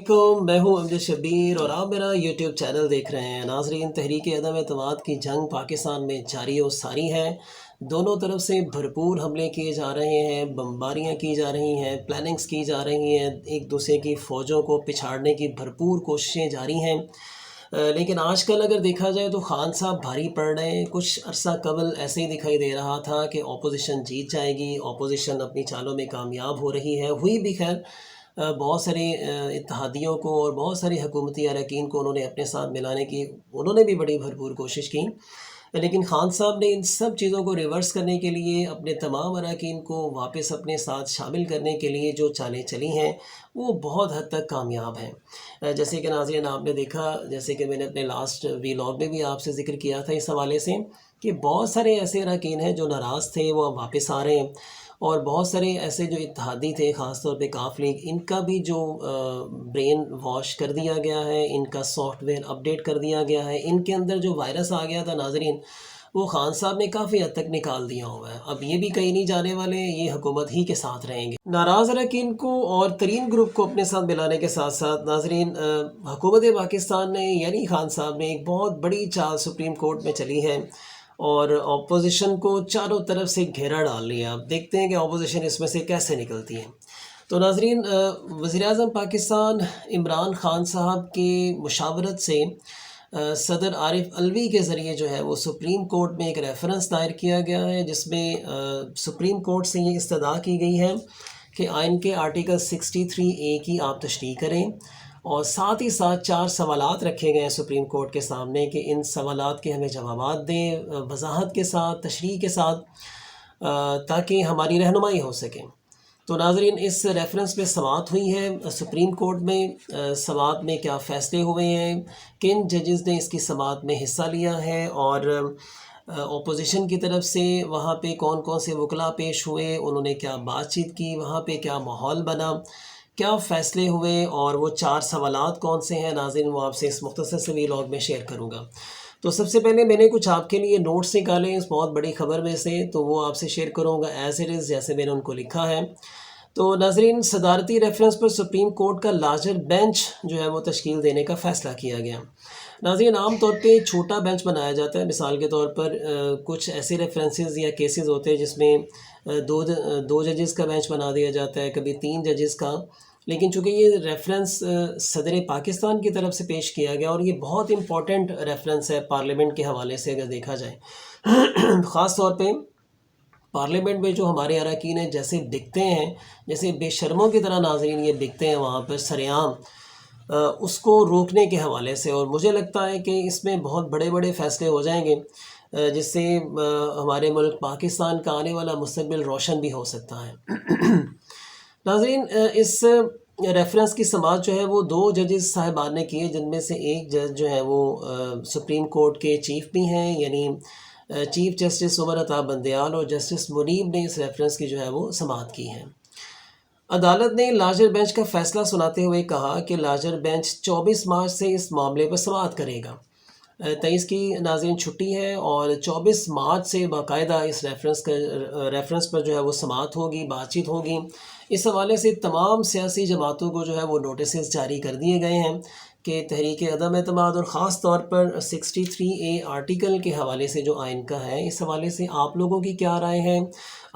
वालेकुम, मैं हूं अमजद शब्बीर और आप मेरा यूट्यूब चैनल देख रहे हैं। नाजरीन, तहरीक अदम एतमाद की जंग पाकिस्तान में जारी और सारी है। दोनों तरफ से भरपूर हमले किए जा रहे हैं, बमबारियां की जा रही हैं, प्लानिंग्स की जा रही हैं, एक दूसरे की फ़ौजों को पिछाड़ने की भरपूर कोशिशें जारी हैं। लेकिन आजकल अगर देखा जाए तो खान साहब भारी पड़ रहे हैं। कुछ अरसा कबल ऐसे ही दिखाई दे रहा था कि अपोजिशन जीत जाएगी, अपोजिशन अपनी चालों में कामयाब हो रही है, हुई भी खैर। बहुत सारे इत्तेहादियों को और बहुत सारी हुकूमती अरकान को उन्होंने अपने साथ मिलाने की उन्होंने भी बड़ी भरपूर कोशिश की। लेकिन खान साहब ने इन सब चीज़ों को रिवर्स करने के लिए, अपने तमाम अरकान को वापस अपने साथ शामिल करने के लिए जो चालें चली हैं वो बहुत हद तक कामयाब हैं। जैसे कि नाज़रीन आपने देखा, जैसे कि मैंने अपने लास्ट वीलॉग में भी आपसे ज़िक्र किया था इस हवाले से, कि बहुत सारे ऐसे अरकान हैं जो नाराज़ थे, वो अब वापस आ रहे हैं। और बहुत सारे ऐसे जो इत्तेहादी थे, ख़ास तौर पे काफ लीग, इनका भी जो ब्रेन वॉश कर दिया गया है, इनका सॉफ्टवेयर अपडेट कर दिया गया है। इनके अंदर जो वायरस आ गया था नाज़रीन, वो खान साहब ने काफ़ी हद तक निकाल दिया हुआ है। अब ये भी कहीं नहीं जाने वाले, ये हुकूमत ही के साथ रहेंगे। नाराज़ अरकान को और तरीन ग्रुप को अपने साथ मिलाने के साथ साथ नाज़रीन, हुकूमत पाकिस्तान ने यानी खान साहब ने एक बहुत बड़ी चाल सुप्रीम कोर्ट में चली है और अपोजिशन को चारों तरफ से घेरा डाल लिया। अब देखते हैं कि अपोजिशन इसमें से कैसे निकलती है। तो नाज़रीन, वज़ीर-ए-आज़म पाकिस्तान इमरान खान साहब की मुशावरत से सदर आरिफ अलवी के ज़रिए जो है वो सुप्रीम कोर्ट में एक रेफरेंस दायर किया गया है, जिसमें सुप्रीम कोर्ट से ये इस्तदा की गई है कि आइन के आर्टिकल 63A की आप तशरीह करें। और साथ ही साथ 4 सवालात रखे गए हैं सुप्रीम कोर्ट के सामने कि इन सवालात के हमें जवाबात दें, वजाहत के साथ, तशरीह के साथ, ताकि हमारी रहनुमाई हो सके। तो नाज़रीन, इस रेफरेंस पे समाअत हुई है सुप्रीम कोर्ट में। समाअत में क्या फ़ैसले हुए हैं, किन जजेस ने इसकी समाअत में हिस्सा लिया है, और अपोजिशन की तरफ से वहाँ पे कौन कौन से वकला पेश हुए, उन्होंने क्या बातचीत की, वहाँ पे क्या माहौल बना, क्या फ़ैसले हुए, और वो 4 सवालात कौन से हैं नाज़रीन, वो आपसे इस मुख्तसर से वीलॉग में शेयर करूँगा। तो सबसे पहले मैंने कुछ आपके लिए नोट्स निकाले इस बहुत बड़ी ख़बर में से, तो वो आपसे शेयर करूँगा एज़ इट इज़, जैसे मैंने उनको लिखा है। तो नाज़रीन, सदारती रेफरेंस पर सुप्रीम कोर्ट का लार्जर बेंच जो है वो तश्कील देने का फ़ैसला किया गया। नाज़रीन, आम तौर पे छोटा बेंच बनाया जाता है। मिसाल के तौर पर कुछ ऐसे रेफरेंसेस या केसेस होते हैं जिसमें दो जजेस का बेंच बना दिया जाता है, कभी 3 जजेस का। लेकिन चूँकि ये रेफरेंस सदर पाकिस्तान की तरफ से पेश किया गया और ये बहुत इंपॉर्टेंट रेफरेंस है पार्लियामेंट के हवाले से अगर देखा जाए। ख़ास तौर पे पार्लियामेंट में जो हमारे अरकान हैं जैसे दिखते हैं, जैसे बेशर्मों की तरह नाज़रीन ये दिखते हैं वहाँ पर सरेआम, उसको रोकने के हवाले से। और मुझे लगता है कि इसमें बहुत बड़े बड़े फ़ैसले हो जाएंगे, जिससे हमारे मुल्क पाकिस्तान का आने वाला मुस्तक़बिल रोशन भी हो सकता है। नाज़रीन, इस रेफरेंस की समाअत जो है वो 2 जजेस साहिबान ने की है, जिनमें से एक जज जो है वो सुप्रीम कोर्ट के चीफ़ भी हैं, यानी चीफ़ जस्टिस उमर अता बंदयाल, और जस्टिस मुनीब ने इस रेफरेंस की जो है वो समाअत की है। अदालत ने लार्जर बेंच का फ़ैसला सुनाते हुए कहा कि लार्जर बेंच 24 मार्च से इस मामले पर समाअत करेगा। 23 की नाज़रीन छुट्टी है और 24 मार्च से बाकायदा इस रेफरेंस पर जो है वो समाअत होगी, बातचीत होगी। इस हवाले से तमाम सियासी जमातों को जो है वो नोटिस जारी कर दिए गए हैं कि तहरीक अदम एतमाद और ख़ास तौर पर 63A आर्टिकल के हवाले से जो आइन का है, इस हवाले से आप लोगों की क्या राय है।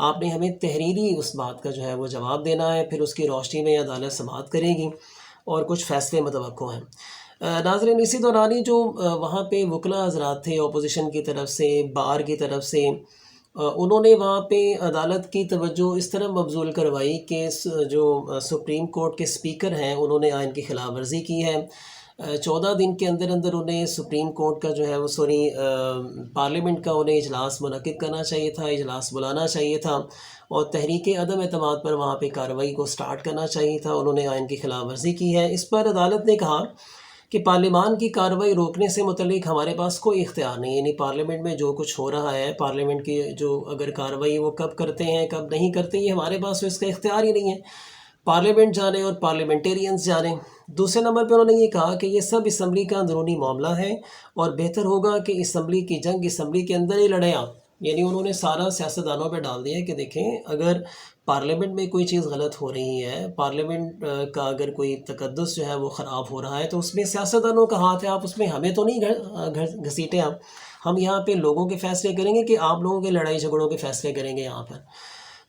आपने हमें तहरीरी उस बात का जो है वो जवाब देना है, फिर उसकी रोशनी में अदालत समाअत करेगी और कुछ फ़ैसले मुतवक्को हैं। नाज़रीन, इसी दौरान ही जो वहाँ पे वकला हज़रात थे अपोजिशन की तरफ से, बार की तरफ से, उन्होंने वहाँ पे अदालत की तवज्जो इस तरह मबज़ूल करवाई कि जो सुप्रीम कोर्ट के स्पीकर हैं उन्होंने आइन की ख़िलाफ़ वर्जी की है। 14 दिन के अंदर अंदर उन्हें सुप्रीम कोर्ट का जो है वो पार्लियामेंट का उन्हें इजलास मुनक़िद करना चाहिए था, इजलास बुलाना चाहिए था और तहरीक अदम एतमाद पर वहाँ पे कार्रवाई को स्टार्ट करना चाहिए था। उन्होंने आइन की ख़िलाफ़ वर्जी की है। इस पर अदालत ने कहा कि पार्लियामान की कार्रवाई रोकने से मुतल्लिक हमारे पास कोई इख्तियार नहीं है, यानी पार्लियामेंट में जो कुछ हो रहा है, पार्लियामेंट की जो अगर कार्रवाई वो कब करते हैं कब नहीं करते, ये हमारे पास तो इसका इख्तियार ही नहीं है। पार्लियामेंट जाने और पार्लियामेंटेरियंस जाने। दूसरे नंबर पर उन्होंने ये कहा कि ये सब असम्बली का अंदरूनी मामला है और बेहतर होगा कि असम्बली की जंग असम्बली के अंदर ही लड़ें आप, یعنی انہوں نے سارا سیاستدانوں پہ ڈال دیا کہ دیکھیں اگر پارلیمنٹ میں کوئی چیز غلط ہو رہی ہے، پارلیمنٹ کا اگر کوئی تقدس جو ہے وہ خراب ہو رہا ہے تو اس میں سیاستدانوں کا ہاتھ ہے، آپ اس میں ہمیں تو نہیں گھسیٹیں آپ، ہم یہاں پہ لوگوں کے فیصلے کریں گے کہ آپ لوگوں کے لڑائی جھگڑوں کے فیصلے کریں گے یہاں پر۔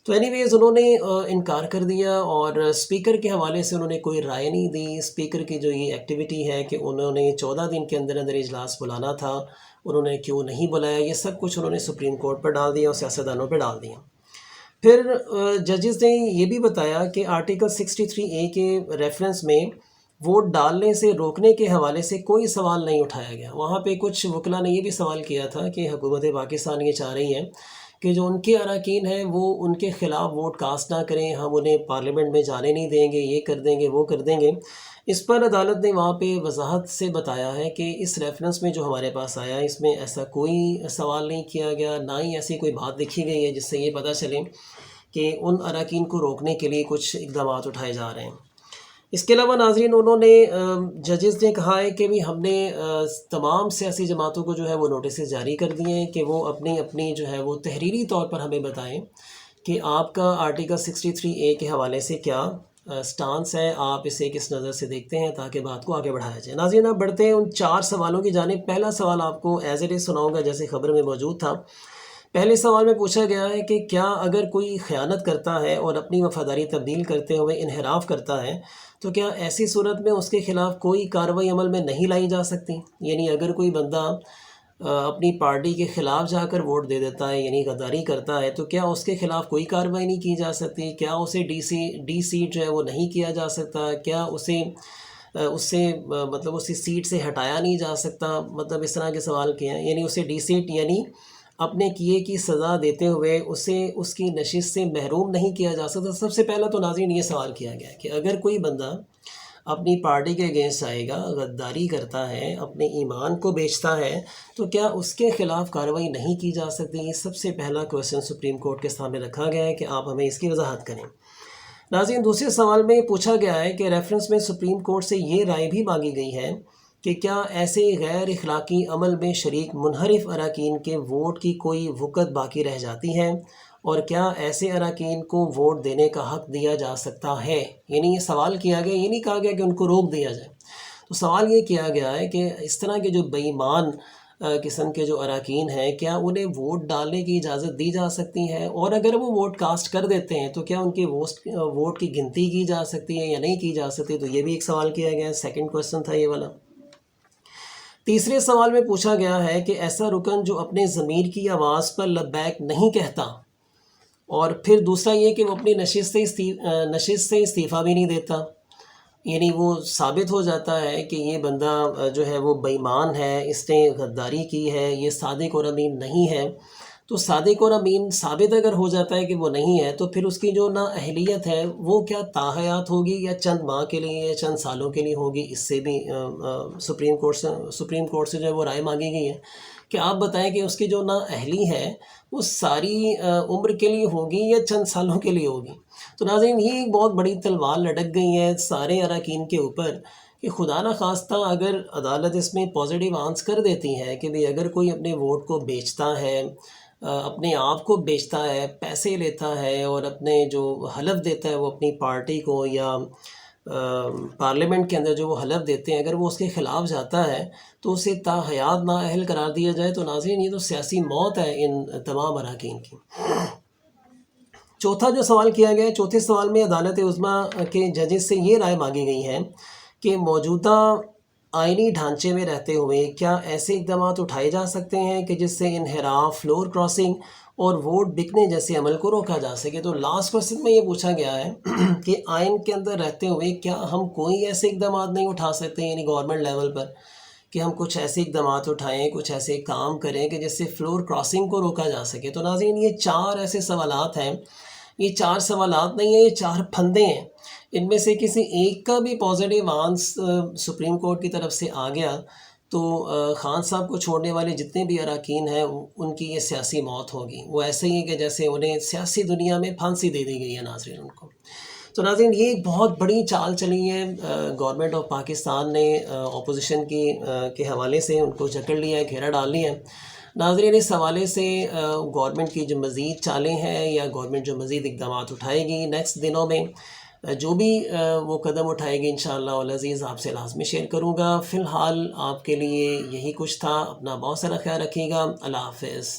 تو اینی ویز انہوں نے انکار کر دیا، اور اسپیکر کے حوالے سے انہوں نے کوئی رائے نہیں دی۔ اسپیکر کی جو یہ ایکٹیویٹی ہے کہ انہوں نے 14 دن کے اندر اندر اجلاس بلانا تھا، انہوں نے کیوں نہیں بلایا، یہ سب کچھ انہوں نے سپریم کورٹ پر ڈال دیا اور سیاستدانوں پہ ڈال دیا۔ پھر ججز نے یہ بھی بتایا کہ آرٹیکل 63A کے ریفرنس میں ووٹ ڈالنے سے روکنے کے حوالے سے کوئی سوال نہیں اٹھایا گیا۔ وہاں پہ کچھ وکلاء نے یہ بھی سوال کیا تھا کہ حکومت پاکستان یہ چاہ رہی ہے کہ جو ان کے اراکین ہیں وہ ان کے خلاف ووٹ کاسٹ نہ کریں، ہم انہیں پارلیمنٹ میں جانے نہیں دیں گے، یہ کر دیں گے، وہ کر دیں گے۔ اس پر عدالت نے وہاں پہ وضاحت سے بتایا ہے کہ اس ریفرنس میں جو ہمارے پاس آیا اس میں ایسا کوئی سوال نہیں کیا گیا، نہ ہی ایسی کوئی بات لکھی گئی ہے جس سے یہ پتہ چلے کہ ان اراکین کو روکنے کے لیے کچھ اقدامات اٹھائے جا رہے ہیں۔ اس کے علاوہ ناظرین انہوں نے ججز نے کہا ہے کہ بھی ہم نے تمام سیاسی جماعتوں کو جو ہے وہ نوٹسز جاری کر دیے ہیں کہ وہ اپنی اپنی جو ہے وہ تحریری طور پر ہمیں بتائیں کہ آپ کا آرٹیکل 63A کے حوالے سے کیا سٹانس ہے، آپ اسے کس نظر سے دیکھتے ہیں، تاکہ بات کو آگے بڑھایا جائے۔ ناظرین اب بڑھتے ہیں ان 4 سوالوں کی جانب۔ پہلا سوال آپ کو ایز اٹ از سناؤں گا جیسے خبر میں موجود تھا۔ پہلے سوال میں پوچھا گیا ہے کہ کیا اگر کوئی خیانت کرتا ہے اور اپنی وفاداری تبدیل کرتے ہوئے انحراف کرتا ہے تو کیا ایسی صورت میں اس کے خلاف کوئی کارروائی عمل میں نہیں لائی جا سکتی؟ یعنی اگر کوئی بندہ اپنی پارٹی کے خلاف جا کر ووٹ دے دیتا ہے، یعنی غداری کرتا ہے، تو کیا اس کے خلاف کوئی کارروائی نہیں کی جا سکتی؟ کیا اسے ڈی سیٹ جو ہے وہ نہیں کیا جا سکتا؟ کیا اسے مطلب اسی سیٹ سے ہٹایا نہیں جا سکتا؟ مطلب اس طرح کے سوال کیے ہیں، یعنی اسے ڈی سیٹ یعنی اپنے کیے کی سزا دیتے ہوئے اسے اس کی نشست سے محروم نہیں کیا جا سکتا۔ سب سے پہلا تو ناظرین یہ سوال کیا گیا کہ اگر کوئی بندہ اپنی پارٹی کے اگینسٹ آئے گا، غداری کرتا ہے، اپنے ایمان کو بیچتا ہے، تو کیا اس کے خلاف کارروائی نہیں کی جا سکتی؟ یہ سب سے پہلا کویسچن سپریم کورٹ کے سامنے رکھا گیا ہے کہ آپ ہمیں اس کی وضاحت کریں۔ ناظرین دوسرے سوال میں پوچھا گیا ہے کہ ریفرنس میں سپریم کورٹ سے یہ رائے بھی مانگی گئی ہے کہ کیا ایسے غیر اخلاقی عمل میں شریک منحرف اراکین کے ووٹ کی کوئی وقت باقی رہ جاتی ہے، اور کیا ایسے اراکین کو ووٹ دینے کا حق دیا جا سکتا ہے؟ یعنی یہ سوال کیا گیا، یہ نہیں کہا گیا کہ ان کو روک دیا جائے۔ تو سوال یہ کیا گیا ہے کہ اس طرح کے جو بے ایمان قسم کے جو اراکین ہیں، کیا انہیں ووٹ ڈالنے کی اجازت دی جا سکتی ہے، اور اگر وہ ووٹ کاسٹ کر دیتے ہیں تو کیا ان کے ووٹ کی گنتی کی جا سکتی ہے یا نہیں کی جا سکتی؟ تو یہ بھی ایک سوال کیا گیا ہے، سیکنڈ کویسچن تھا یہ والا۔ تیسرے سوال میں پوچھا گیا ہے کہ ایسا رکن جو اپنے ضمیر کی آواز پر لبیک نہیں کہتا، اور پھر دوسرا یہ کہ وہ اپنی نشست سے استعفیٰ بھی نہیں دیتا، یعنی وہ ثابت ہو جاتا ہے کہ یہ بندہ جو ہے وہ بے ایمان ہے، اس نے غداری کی ہے، یہ صادق اور امین نہیں ہے۔ تو صادق اور امین ثابت اگر ہو جاتا ہے کہ وہ نہیں ہے، تو پھر اس کی جو نااہلیت ہے وہ کیا تاحیات ہوگی یا چند ماہ کے لیے یا چند سالوں کے لیے ہوگی؟ اس سے بھی سپریم کورٹ سے جو ہے وہ رائے مانگی گئی ہے کہ آپ بتائیں کہ اس کی جو نااہلی ہے وہ ساری عمر کے لیے ہوگی یا چند سالوں کے لیے ہوگی؟ تو ناظرین یہ ایک بہت بڑی تلوار لٹک گئی ہے سارے اراکین کے اوپر کہ خدا نہ خواستہ اگر عدالت اس میں پازیٹیو آنس کر دیتی ہے کہ بھی اگر کوئی اپنے ووٹ کو بیچتا ہے، اپنے آپ کو بیچتا ہے، پیسے لیتا ہے اور اپنے جو حلف دیتا ہے وہ اپنی پارٹی کو یا پارلیمنٹ کے اندر جو وہ حلف دیتے ہیں، اگر وہ اس کے خلاف جاتا ہے تو اسے تاحیات نااہل قرار دیا جائے، تو ناظرین یہ تو سیاسی موت ہے ان تمام اراکین کی۔ چوتھا جو سوال کیا گیا ہے، چوتھے سوال میں عدالت عظمیٰ کے ججز سے یہ رائے مانگی گئی ہے کہ موجودہ آئینی ڈھانچے میں رہتے ہوئے کیا ایسے اقدامات اٹھائے جا سکتے ہیں کہ جس سے انحراف، فلور کراسنگ اور ووٹ بکنے جیسے عمل کو روکا جا سکے؟ تو لاسٹ کویسچن میں یہ پوچھا گیا ہے کہ آئین کے اندر رہتے ہوئے کیا ہم کوئی ایسے اقدامات نہیں اٹھا سکتے، یعنی گورنمنٹ لیول پر کہ ہم کچھ ایسے اقدامات اٹھائیں، کچھ ایسے کام کریں کہ جس سے فلور کراسنگ کو روکا جا سکے؟ تو ناظرین یہ 4 ایسے سوالات ہیں، یہ 4 سوالات نہیں ہیں، یہ 4 پھندے ہیں۔ ان میں سے کسی ایک کا بھی پازیٹیو آنس سپریم کورٹ کی طرف سے آ گیا تو خان صاحب کو چھوڑنے والے جتنے بھی اراکین ہیں ان کی یہ سیاسی موت ہوگی۔ وہ ایسے ہی کہ جیسے انہیں سیاسی دنیا میں پھانسی دے دی گئی ہے ناظرین ان کو۔ تو ناظرین یہ ایک بہت بڑی چال چلی ہے گورنمنٹ آف پاکستان نے، اپوزیشن کے حوالے سے ان کو جکڑ لیا ہے، گھیرا ڈال لیا ہے۔ नाज़रीन इस हवाले से गवर्नमेंट की जो मज़ीद चालें हैं या गवर्नमेंट जो मज़ीद इक़दामात उठाएगी नेक्स्ट दिनों में जो भी वो कदम उठाएगी इंशाअल्लाह वल अज़ीज़ आपसे लाज़मी शेयर करूँगा। फ़िलहाल आपके लिए यही कुछ था। अपना बहुत सारा ख्याल रखिएगा। अल्लाह हाफ़िज़।